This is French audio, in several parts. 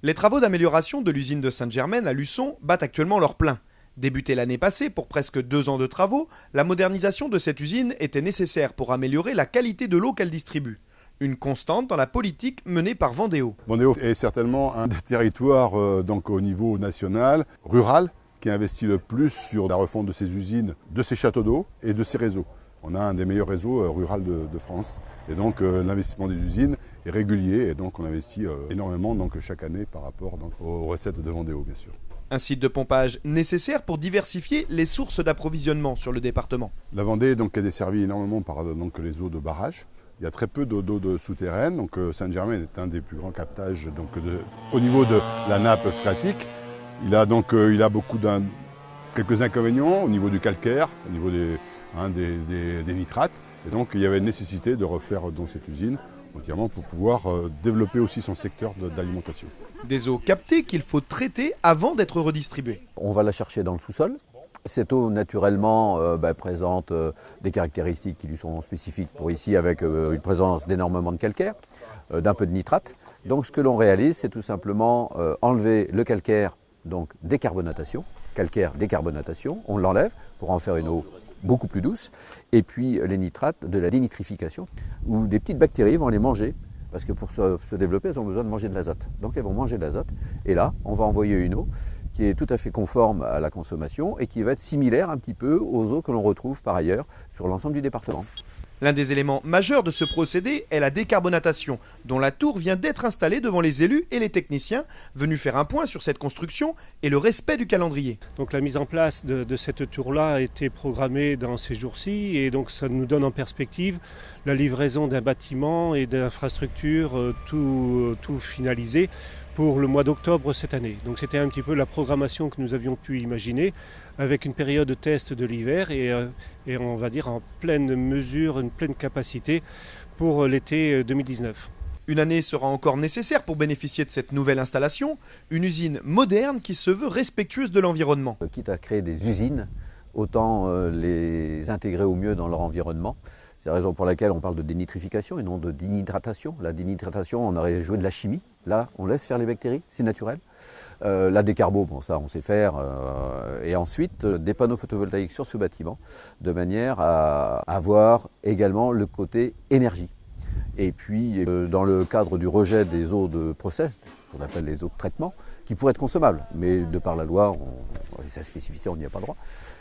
Les travaux d'amélioration de l'usine de Sainte-Germaine à Luçon battent actuellement leur plein. Débutée l'année passée pour presque 2 ans de travaux, la modernisation de cette usine était nécessaire pour améliorer la qualité de l'eau qu'elle distribue. Une constante dans la politique menée par Vendéo. Vendéo est certainement un des territoires donc au niveau national, rural, qui investit le plus sur la refonte de ses usines, de ses châteaux d'eau et de ses réseaux. On a un des meilleurs réseaux rural de France. Et donc l'investissement des usines est régulier et donc on investit énormément donc, chaque année par rapport donc, aux recettes de Vendéo, bien sûr. Un site de pompage nécessaire pour diversifier les sources d'approvisionnement sur le département. La Vendée donc, est desservie énormément par donc, les eaux de barrage. Il y a très peu d'eau souterraine, donc Sainte-Germaine est un des plus grands captages donc, au niveau de la nappe phréatique. Il a quelques inconvénients au niveau du calcaire, au niveau des nitrates. Et donc il y avait une nécessité de refaire donc, cette usine entièrement pour pouvoir développer aussi son secteur d'alimentation. Des eaux captées qu'il faut traiter avant d'être redistribuées. On va la chercher dans le sous-sol. Cette eau, naturellement, présente des caractéristiques qui lui sont spécifiques pour ici, avec une présence d'énormément de calcaire, d'un peu de nitrate. Donc ce que l'on réalise, c'est tout simplement enlever le calcaire, donc décarbonatation, calcaire-décarbonatation, on l'enlève pour en faire une eau beaucoup plus douce, et puis les nitrates de la dénitrification, où des petites bactéries vont les manger, parce que pour se développer, elles ont besoin de manger de l'azote. Donc elles vont manger de l'azote, et là, on va envoyer une eau qui est tout à fait conforme à la consommation et qui va être similaire un petit peu aux eaux que l'on retrouve par ailleurs sur l'ensemble du département. L'un des éléments majeurs de ce procédé est la décarbonatation, dont la tour vient d'être installée devant les élus et les techniciens, venus faire un point sur cette construction et le respect du calendrier. Donc la mise en place de cette tour-là a été programmée dans ces jours-ci et donc ça nous donne en perspective la livraison d'un bâtiment et d'infrastructures tout finalisé pour le mois d'octobre cette année. Donc c'était un petit peu la programmation que nous avions pu imaginer avec une période de test de l'hiver et on va dire en pleine mesure, une pleine capacité pour l'été 2019. Une année sera encore nécessaire pour bénéficier de cette nouvelle installation, une usine moderne qui se veut respectueuse de l'environnement. Quitte à créer des usines, autant les intégrer au mieux dans leur environnement. C'est la raison pour laquelle on parle de dénitrification et non de dénitratation. La dénitratation, on aurait joué de la chimie. Là, on laisse faire les bactéries, c'est naturel. La décarbo, bon ça on sait faire. Et ensuite, des panneaux photovoltaïques sur ce bâtiment, de manière à avoir également le côté énergie. Et puis, dans le cadre du rejet des eaux de process, qu'on appelle les eaux de traitement, qui pourraient être consommables, mais de par la loi, et sa spécificité, on n'y a pas droit,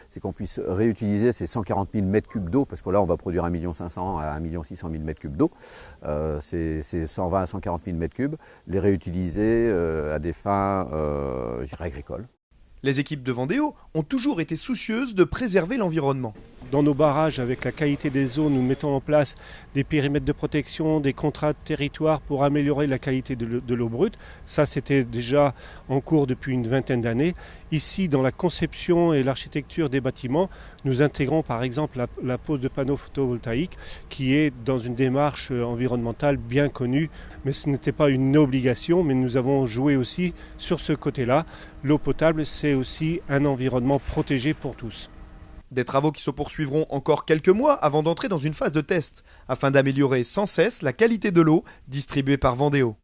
c'est qu'on puisse réutiliser ces 140 000 m3 d'eau, parce que là, on va produire 1 500 000 à 1 600 000 m3 d'eau, c'est 120 à 140 000 m3, les réutiliser à des fins agricoles. Les équipes de Vendéo ont toujours été soucieuses de préserver l'environnement. Dans nos barrages, avec la qualité des eaux, nous mettons en place des périmètres de protection, des contrats de territoire pour améliorer la qualité de l'eau brute. Ça, c'était déjà en cours depuis une vingtaine d'années. Ici, dans la conception et l'architecture des bâtiments, nous intégrons par exemple la pose de panneaux photovoltaïques qui est dans une démarche environnementale bien connue. Mais ce n'était pas une obligation, mais nous avons joué aussi sur ce côté-là. L'eau potable, c'est aussi un environnement protégé pour tous. Des travaux qui se poursuivront encore quelques mois avant d'entrer dans une phase de test, afin d'améliorer sans cesse la qualité de l'eau distribuée par Vendéo.